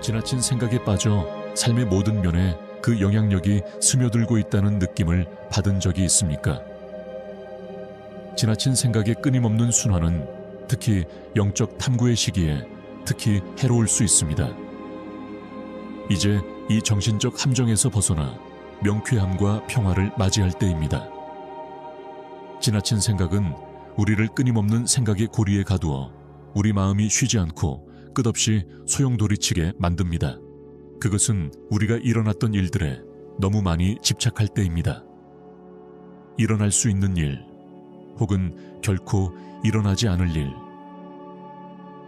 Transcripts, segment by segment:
지나친 생각에 빠져 삶의 모든 면에 그 영향력이 스며들고 있다는 느낌을 받은 적이 있습니까? 지나친 생각의 끊임없는 순환은 특히 영적 탐구의 시기에 특히 해로울 수 있습니다. 이제 이 정신적 함정에서 벗어나 명쾌함과 평화를 맞이할 때입니다. 지나친 생각은 우리를 끊임없는 생각의 고리에 가두어 우리 마음이 쉬지 않고 끝없이 소용돌이치게 만듭니다. 그것은 우리가 일어났던 일들에 너무 많이 집착할 때입니다. 일어날 수 있는 일, 혹은 결코 일어나지 않을 일.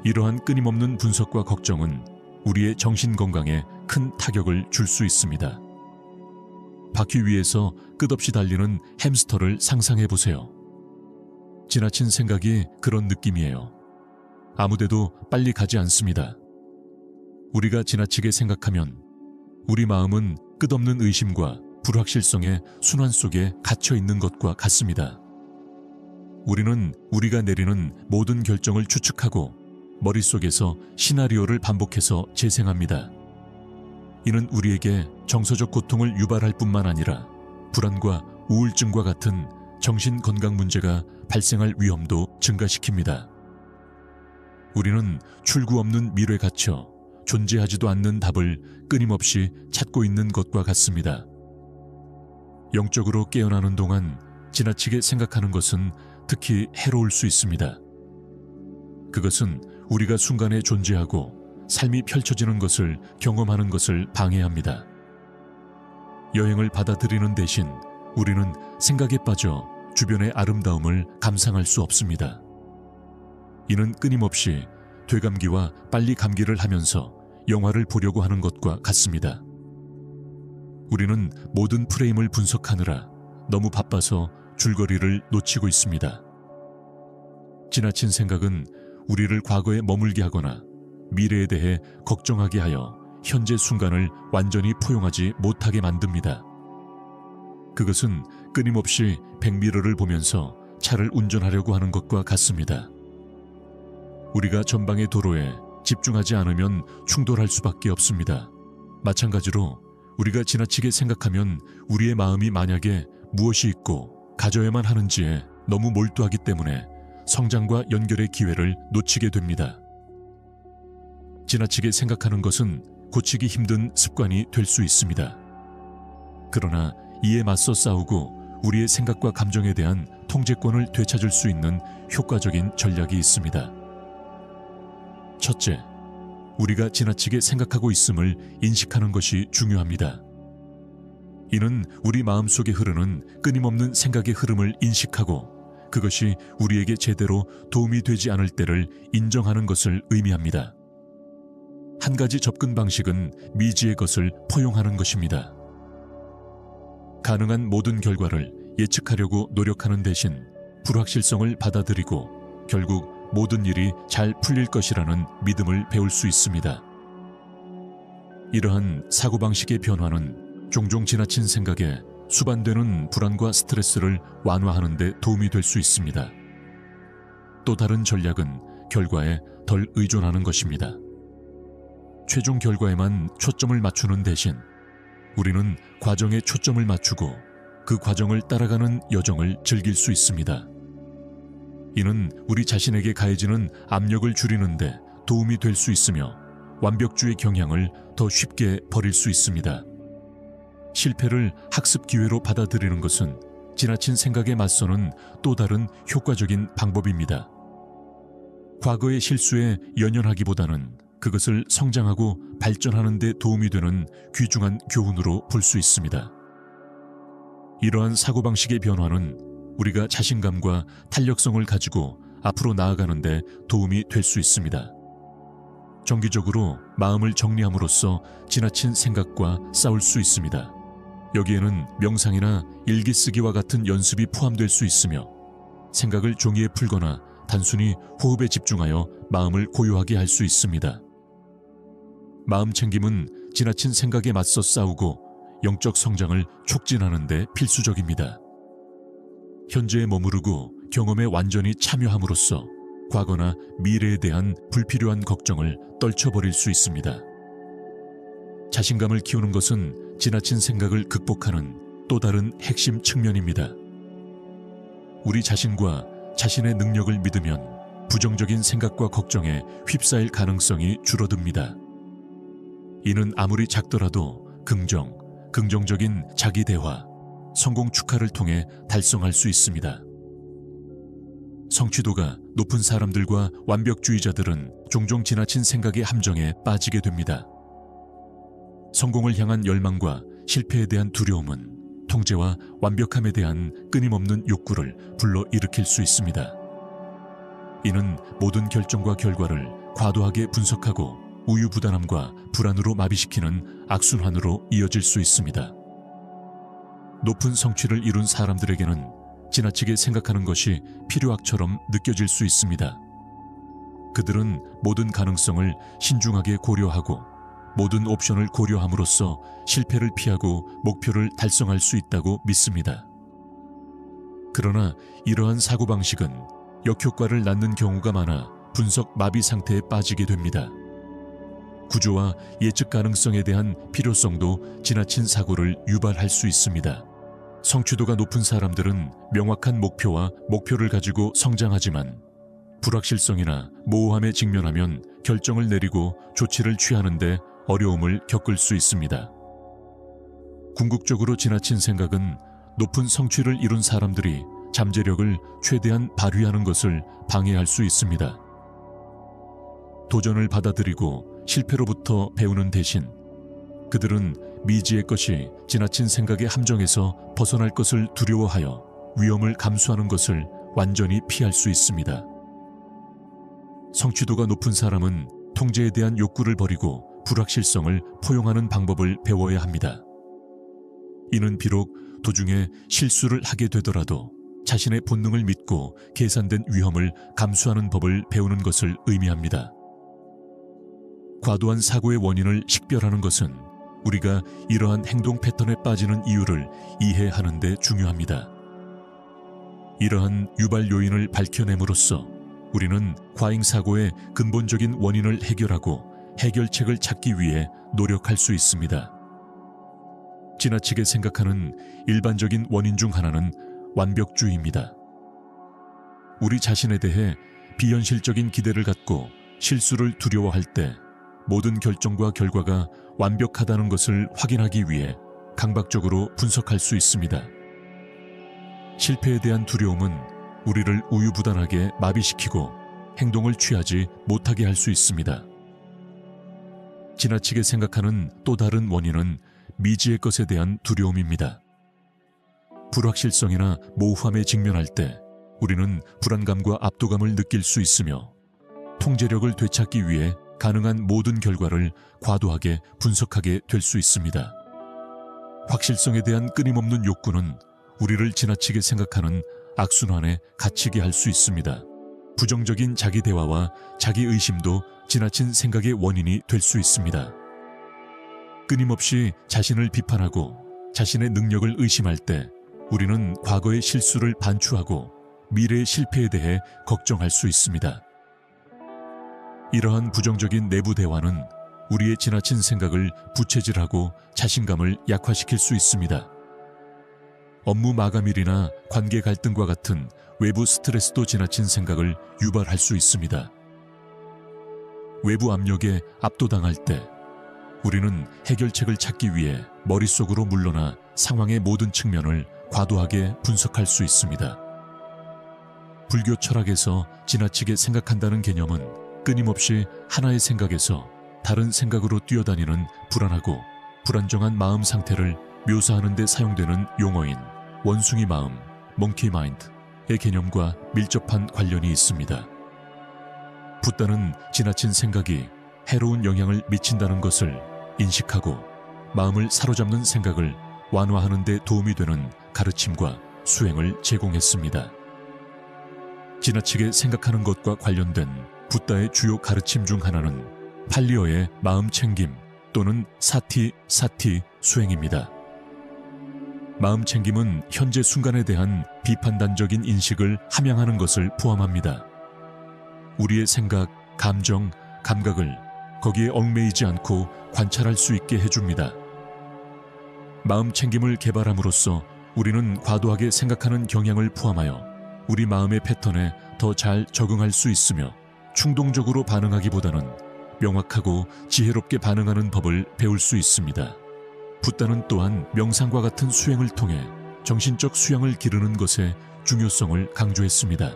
이러한 끊임없는 분석과 걱정은 우리의 정신 건강에 큰 타격을 줄 수 있습니다. 바퀴 위에서 끝없이 달리는 햄스터를 상상해 보세요. 지나친 생각이 그런 느낌이에요. 아무데도 빨리 가지 않습니다. 우리가 지나치게 생각하면 우리 마음은 끝없는 의심과 불확실성의 순환 속에 갇혀 있는 것과 같습니다. 우리는 우리가 내리는 모든 결정을 추측하고 머릿속에서 시나리오를 반복해서 재생합니다. 이는 우리에게 정서적 고통을 유발할 뿐만 아니라 불안과 우울증과 같은 정신 건강 문제가 발생할 위험도 증가시킵니다. 우리는 출구 없는 미래에 갇혀 존재하지도 않는 답을 끊임없이 찾고 있는 것과 같습니다. 영적으로 깨어나는 동안 지나치게 생각하는 것은 특히 해로울 수 있습니다. 그것은 우리가 순간에 존재하고 삶이 펼쳐지는 것을 경험하는 것을 방해합니다. 여행을 받아들이는 대신 우리는 생각에 빠져 주변의 아름다움을 감상할 수 없습니다. 이는 끊임없이 되감기와 빨리 감기를 하면서 영화를 보려고 하는 것과 같습니다. 우리는 모든 프레임을 분석하느라 너무 바빠서 줄거리를 놓치고 있습니다. 지나친 생각은 우리를 과거에 머물게 하거나 미래에 대해 걱정하게 하여 현재 순간을 완전히 포용하지 못하게 만듭니다. 그것은 끊임없이 백미러를 보면서 차를 운전하려고 하는 것과 같습니다. 우리가 전방의 도로에 집중하지 않으면 충돌할 수밖에 없습니다. 마찬가지로 우리가 지나치게 생각하면 우리의 마음이 만약에 무엇이 있고 가져야만 하는지에 너무 몰두하기 때문에 성장과 연결의 기회를 놓치게 됩니다. 지나치게 생각하는 것은 고치기 힘든 습관이 될 수 있습니다. 그러나 이에 맞서 싸우고 우리의 생각과 감정에 대한 통제권을 되찾을 수 있는 효과적인 전략이 있습니다. 첫째, 우리가 지나치게 생각하고 있음을 인식하는 것이 중요합니다. 이는 우리 마음속에 흐르는 끊임없는 생각의 흐름을 인식하고 그것이 우리에게 제대로 도움이 되지 않을 때를 인정하는 것을 의미합니다. 한 가지 접근 방식은 미지의 것을 포용하는 것입니다. 가능한 모든 결과를 예측하려고 노력하는 대신 불확실성을 받아들이고 결국 모든 일이 잘 풀릴 것이라는 믿음을 배울 수 있습니다. 이러한 사고방식의 변화는 종종 지나친 생각에 수반되는 불안과 스트레스를 완화하는 데 도움이 될 수 있습니다. 또 다른 전략은 결과에 덜 의존하는 것입니다. 최종 결과에만 초점을 맞추는 대신 우리는 과정에 초점을 맞추고 그 과정을 따라가는 여정을 즐길 수 있습니다. 이는 우리 자신에게 가해지는 압력을 줄이는데 도움이 될 수 있으며 완벽주의 경향을 더 쉽게 버릴 수 있습니다. 실패를 학습 기회로 받아들이는 것은 지나친 생각에 맞서는 또 다른 효과적인 방법입니다. 과거의 실수에 연연하기보다는 그것을 성장하고 발전하는 데 도움이 되는 귀중한 교훈으로 볼 수 있습니다. 이러한 사고방식의 변화는 우리가 자신감과 탄력성을 가지고 앞으로 나아가는 데 도움이 될 수 있습니다. 정기적으로 마음을 정리함으로써 지나친 생각과 싸울 수 있습니다. 여기에는 명상이나 일기 쓰기와 같은 연습이 포함될 수 있으며 생각을 종이에 풀거나 단순히 호흡에 집중하여 마음을 고요하게 할 수 있습니다. 마음 챙김은 지나친 생각에 맞서 싸우고 영적 성장을 촉진하는 데 필수적입니다. 현재에 머무르고 경험에 완전히 참여함으로써 과거나 미래에 대한 불필요한 걱정을 떨쳐버릴 수 있습니다. 자신감을 키우는 것은 지나친 생각을 극복하는 또 다른 핵심 측면입니다. 우리 자신과 자신의 능력을 믿으면 부정적인 생각과 걱정에 휩싸일 가능성이 줄어듭니다. 이는 아무리 작더라도 긍정적인 자기 대화, 성공 축하를 통해 달성할 수 있습니다. 성취도가 높은 사람들과 완벽주의자들은 종종 지나친 생각의 함정에 빠지게 됩니다. 성공을 향한 열망과 실패에 대한 두려움은 통제와 완벽함에 대한 끊임없는 욕구를 불러일으킬 수 있습니다. 이는 모든 결정과 결과를 과도하게 분석하고 우유부단함과 불안으로 마비시키는 악순환으로 이어질 수 있습니다. 높은 성취를 이룬 사람들에게는 지나치게 생각하는 것이 필요악처럼 느껴질 수 있습니다. 그들은 모든 가능성을 신중하게 고려하고 모든 옵션을 고려함으로써 실패를 피하고 목표를 달성할 수 있다고 믿습니다. 그러나 이러한 사고방식은 역효과를 낳는 경우가 많아 분석 마비 상태에 빠지게 됩니다. 구조와 예측 가능성에 대한 필요성도 지나친 사고를 유발할 수 있습니다. 성취도가 높은 사람들은 명확한 목표와 목표를 가지고 성장하지만 불확실성이나 모호함에 직면하면 결정을 내리고 조치를 취하는데 어려움을 겪을 수 있습니다. 궁극적으로 지나친 생각은 높은 성취를 이룬 사람들이 잠재력을 최대한 발휘하는 것을 방해할 수 있습니다. 도전을 받아들이고 실패로부터 배우는 대신 그들은 미지의 것이 지나친 생각의 함정에서 벗어날 것을 두려워하여 위험을 감수하는 것을 완전히 피할 수 있습니다. 성취도가 높은 사람은 통제에 대한 욕구를 버리고 불확실성을 포용하는 방법을 배워야 합니다. 이는 비록 도중에 실수를 하게 되더라도 자신의 본능을 믿고 계산된 위험을 감수하는 법을 배우는 것을 의미합니다. 과도한 사고의 원인을 식별하는 것은 우리가 이러한 행동 패턴에 빠지는 이유를 이해하는 데 중요합니다. 이러한 유발 요인을 밝혀냄으로써 우리는 과잉 사고의 근본적인 원인을 해결하고 해결책을 찾기 위해 노력할 수 있습니다. 지나치게 생각하는 일반적인 원인 중 하나는 완벽주의입니다. 우리 자신에 대해 비현실적인 기대를 갖고 실수를 두려워할 때 모든 결정과 결과가 완벽하다는 것을 확인하기 위해 강박적으로 분석할 수 있습니다. 실패에 대한 두려움은 우리를 우유부단하게 마비시키고 행동을 취하지 못하게 할 수 있습니다. 지나치게 생각하는 또 다른 원인은 미지의 것에 대한 두려움입니다. 불확실성이나 모호함에 직면할 때 우리는 불안감과 압도감을 느낄 수 있으며 통제력을 되찾기 위해 가능한 모든 결과를 과도하게 분석하게 될 수 있습니다. 확실성에 대한 끊임없는 욕구는 우리를 지나치게 생각하는 악순환에 갇히게 할 수 있습니다. 부정적인 자기 대화와 자기 의심도 지나친 생각의 원인이 될 수 있습니다. 끊임없이 자신을 비판하고 자신의 능력을 의심할 때 우리는 과거의 실수를 반추하고 미래의 실패에 대해 걱정할 수 있습니다. 이러한 부정적인 내부 대화는 우리의 지나친 생각을 부채질하고 자신감을 약화시킬 수 있습니다. 업무 마감일이나 관계 갈등과 같은 외부 스트레스도 지나친 생각을 유발할 수 있습니다. 외부 압력에 압도당할 때 우리는 해결책을 찾기 위해 머릿속으로 물러나 상황의 모든 측면을 과도하게 분석할 수 있습니다. 불교 철학에서 지나치게 생각한다는 개념은 끊임없이 하나의 생각에서 다른 생각으로 뛰어다니는 불안하고 불안정한 마음 상태를 묘사하는 데 사용되는 용어인 원숭이 마음, 몽키 마인드의 개념과 밀접한 관련이 있습니다. 붓다는 지나친 생각이 해로운 영향을 미친다는 것을 인식하고 마음을 사로잡는 생각을 완화하는 데 도움이 되는 가르침과 수행을 제공했습니다. 지나치게 생각하는 것과 관련된 붓다의 주요 가르침 중 하나는 팔리어의 마음 챙김 또는 사티 수행입니다. 마음 챙김은 현재 순간에 대한 비판단적인 인식을 함양하는 것을 포함합니다. 우리의 생각, 감정, 감각을 거기에 얽매이지 않고 관찰할 수 있게 해줍니다. 마음 챙김을 개발함으로써 우리는 과도하게 생각하는 경향을 포함하여 우리 마음의 패턴에 더 잘 적응할 수 있으며 충동적으로 반응하기보다는 명확하고 지혜롭게 반응하는 법을 배울 수 있습니다. 붓다는 또한 명상과 같은 수행을 통해 정신적 수양을 기르는 것의 중요성을 강조했습니다.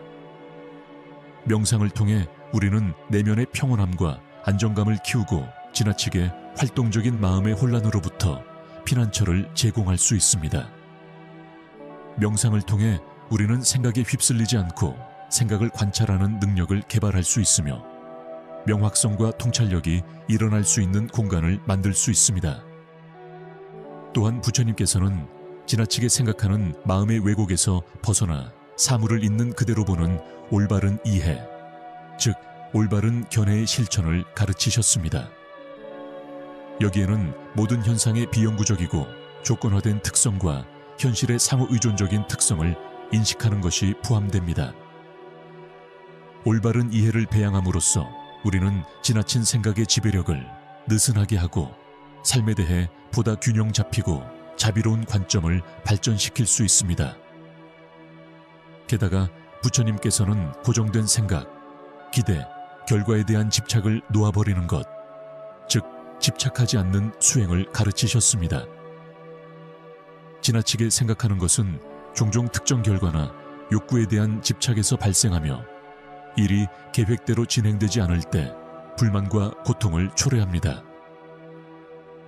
명상을 통해 우리는 내면의 평온함과 안정감을 키우고 지나치게 활동적인 마음의 혼란으로부터 피난처를 제공할 수 있습니다. 명상을 통해 우리는 생각에 휩쓸리지 않고 생각을 관찰하는 능력을 개발할 수 있으며 명확성과 통찰력이 일어날 수 있는 공간을 만들 수 있습니다. 또한 부처님께서는 지나치게 생각하는 마음의 왜곡에서 벗어나 사물을 있는 그대로 보는 올바른 이해, 즉 올바른 견해의 실천을 가르치셨습니다. 여기에는 모든 현상의 비영구적이고 조건화된 특성과 현실의 상호의존적인 특성을 인식하는 것이 포함됩니다. 올바른 이해를 배양함으로써 우리는 지나친 생각의 지배력을 느슨하게 하고 삶에 대해 보다 균형 잡히고 자비로운 관점을 발전시킬 수 있습니다. 게다가 부처님께서는 고정된 생각, 기대, 결과에 대한 집착을 놓아버리는 것, 즉 집착하지 않는 수행을 가르치셨습니다. 지나치게 생각하는 것은 종종 특정 결과나 욕구에 대한 집착에서 발생하며 일이 계획대로 진행되지 않을 때 불만과 고통을 초래합니다.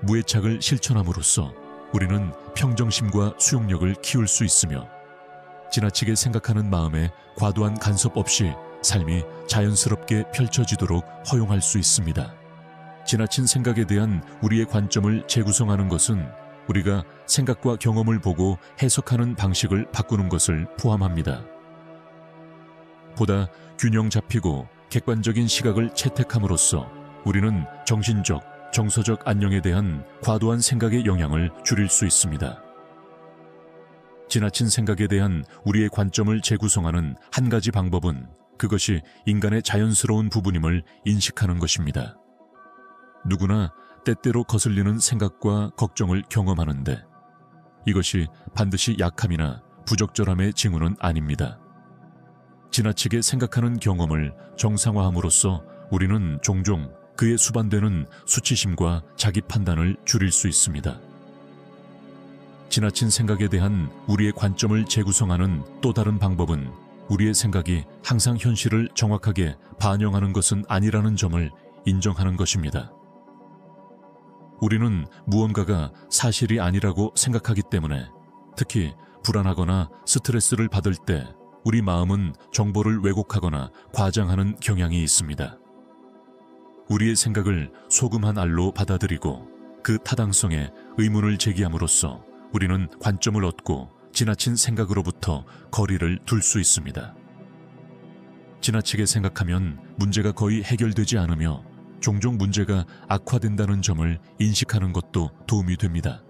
무애착을 실천함으로써 우리는 평정심과 수용력을 키울 수 있으며 지나치게 생각하는 마음에 과도한 간섭 없이 삶이 자연스럽게 펼쳐지도록 허용할 수 있습니다. 지나친 생각에 대한 우리의 관점을 재구성하는 것은 우리가 생각과 경험을 보고 해석하는 방식을 바꾸는 것을 포함합니다. 보다 균형 잡히고 객관적인 시각을 채택함으로써 우리는 정신적, 정서적 안녕에 대한 과도한 생각의 영향을 줄일 수 있습니다. 지나친 생각에 대한 우리의 관점을 재구성하는 한 가지 방법은 그것이 인간의 자연스러운 부분임을 인식하는 것입니다. 누구나 때때로 거슬리는 생각과 걱정을 경험하는데 이것이 반드시 약함이나 부적절함의 징후는 아닙니다. 지나치게 생각하는 경험을 정상화함으로써 우리는 종종 그에 수반되는 수치심과 자기 판단을 줄일 수 있습니다. 지나친 생각에 대한 우리의 관점을 재구성하는 또 다른 방법은 우리의 생각이 항상 현실을 정확하게 반영하는 것은 아니라는 점을 인정하는 것입니다. 우리는 무언가가 사실이 아니라고 생각하기 때문에 특히 불안하거나 스트레스를 받을 때 우리 마음은 정보를 왜곡하거나 과장하는 경향이 있습니다. 우리의 생각을 소금 한 알로 받아들이고 그 타당성에 의문을 제기함으로써 우리는 관점을 얻고 지나친 생각으로부터 거리를 둘 수 있습니다. 지나치게 생각하면 문제가 거의 해결되지 않으며 종종 문제가 악화된다는 점을 인식하는 것도 도움이 됩니다.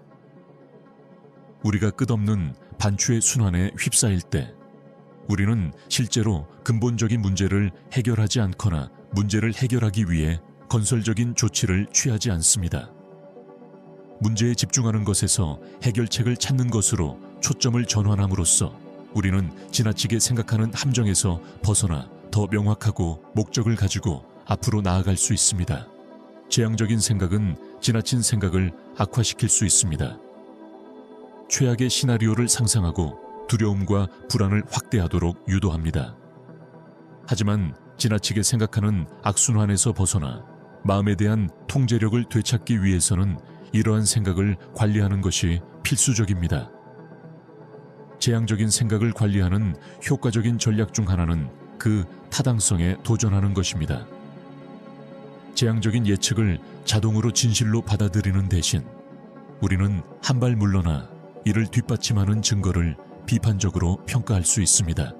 우리가 끝없는 반추의 순환에 휩싸일 때 우리는 실제로 근본적인 문제를 해결하지 않거나 문제를 해결하기 위해 건설적인 조치를 취하지 않습니다. 문제에 집중하는 것에서 해결책을 찾는 것으로 초점을 전환함으로써 우리는 지나치게 생각하는 함정에서 벗어나 더 명확하고 목적을 가지고 앞으로 나아갈 수 있습니다. 재앙적인 생각은 지나친 생각을 악화시킬 수 있습니다. 최악의 시나리오를 상상하고 두려움과 불안을 확대하도록 유도합니다. 하지만 지나치게 생각하는 악순환에서 벗어나 마음에 대한 통제력을 되찾기 위해서는 이러한 생각을 관리하는 것이 필수적입니다. 재앙적인 생각을 관리하는 효과적인 전략 중 하나는 그 타당성에 도전하는 것입니다. 재앙적인 예측을 자동으로 진실로 받아들이는 대신 우리는 한 발 물러나 이를 뒷받침하는 증거를 비판적으로 평가할 수 있습니다.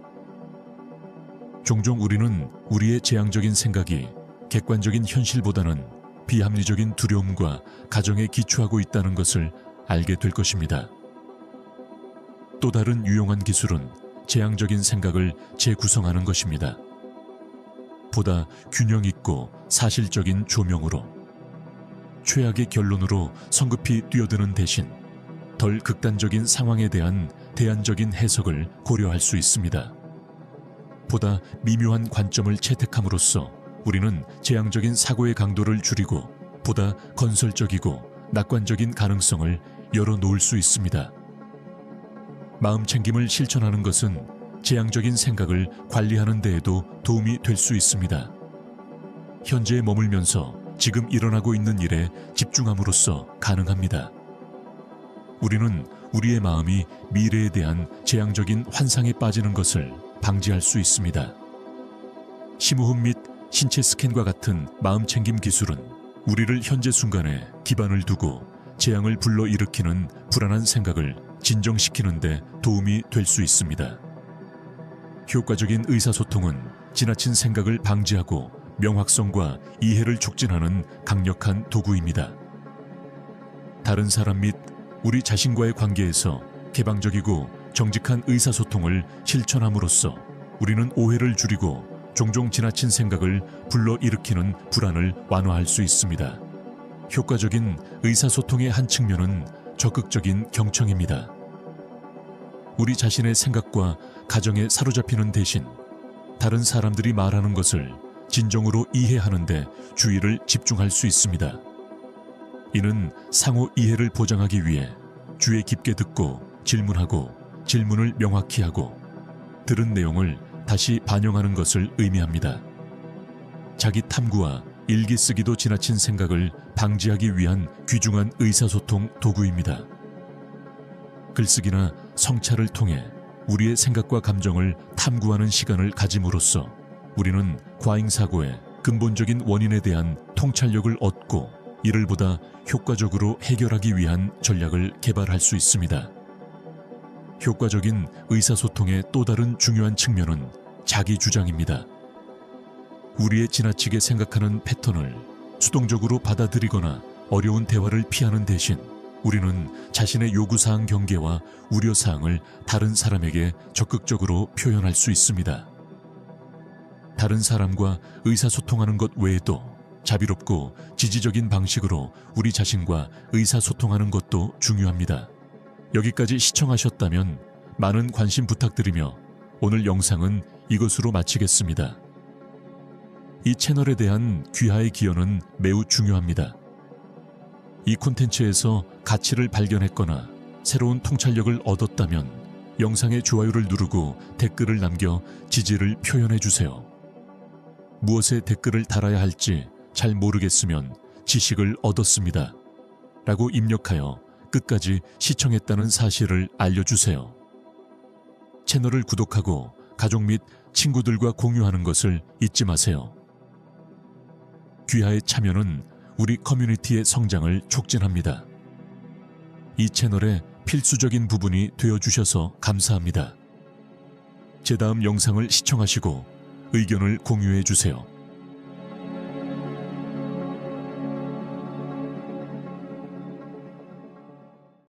종종 우리는 우리의 재앙적인 생각이 객관적인 현실보다는 비합리적인 두려움과 가정에 기초하고 있다는 것을 알게 될 것입니다. 또 다른 유용한 기술은 재앙적인 생각을 재구성하는 것입니다. 보다 균형 있고 사실적인 조명으로 최악의 결론으로 성급히 뛰어드는 대신 덜 극단적인 상황에 대한 대안적인 해석을 고려할 수 있습니다. 보다 미묘한 관점을 채택함으로써 우리는 재앙적인 사고의 강도를 줄이고 보다 건설적이고 낙관적인 가능성을 열어놓을 수 있습니다. 마음챙김을 실천하는 것은 재앙적인 생각을 관리하는 데에도 도움이 될 수 있습니다. 현재에 머물면서 지금 일어나고 있는 일에 집중함으로써 가능합니다. 우리는 우리의 마음이 미래에 대한 재앙적인 환상에 빠지는 것을 방지할 수 있습니다. 심호흡 및 신체 스캔과 같은 마음챙김 기술은 우리를 현재 순간에 기반을 두고 재앙을 불러일으키는 불안한 생각을 진정시키는 데 도움이 될 수 있습니다. 효과적인 의사소통은 지나친 생각을 방지하고 명확성과 이해를 촉진하는 강력한 도구입니다. 다른 사람 및 우리 자신과의 관계에서 개방적이고 정직한 의사소통을 실천함으로써 우리는 오해를 줄이고 종종 지나친 생각을 불러일으키는 불안을 완화할 수 있습니다. 효과적인 의사소통의 한 측면은 적극적인 경청입니다. 우리 자신의 생각과 가정에 사로잡히는 대신 다른 사람들이 말하는 것을 진정으로 이해하는 데 주의를 집중할 수 있습니다. 이는 상호 이해를 보장하기 위해 주의 깊게 듣고 질문하고 질문을 명확히 하고 들은 내용을 다시 반영하는 것을 의미합니다. 자기 탐구와 일기 쓰기도 지나친 생각을 방지하기 위한 귀중한 의사소통 도구입니다. 글쓰기나 성찰을 통해 우리의 생각과 감정을 탐구하는 시간을 가짐으로써 우리는 과잉사고의 근본적인 원인에 대한 통찰력을 얻고 이를 보다 효과적으로 해결하기 위한 전략을 개발할 수 있습니다. 효과적인 의사소통의 또 다른 중요한 측면은 자기주장입니다. 우리의 지나치게 생각하는 패턴을 수동적으로 받아들이거나 어려운 대화를 피하는 대신 우리는 자신의 요구사항 경계와 우려사항을 다른 사람에게 적극적으로 표현할 수 있습니다. 다른 사람과 의사소통하는 것 외에도 자비롭고 지지적인 방식으로 우리 자신과 의사소통하는 것도 중요합니다. 여기까지 시청하셨다면 많은 관심 부탁드리며 오늘 영상은 이것으로 마치겠습니다. 이 채널에 대한 귀하의 기여는 매우 중요합니다. 이 콘텐츠에서 가치를 발견했거나 새로운 통찰력을 얻었다면 영상의 좋아요를 누르고 댓글을 남겨 지지를 표현해 주세요. 무엇에 댓글을 달아야 할지 잘 모르겠으면 지식을 얻었습니다 라고 입력하여 끝까지 시청했다는 사실을 알려주세요. 채널을 구독하고 가족 및 친구들과 공유하는 것을 잊지 마세요. 귀하의 참여는 우리 커뮤니티의 성장을 촉진합니다. 이 채널의 필수적인 부분이 되어주셔서 감사합니다. 제 다음 영상을 시청하시고 의견을 공유해 주세요.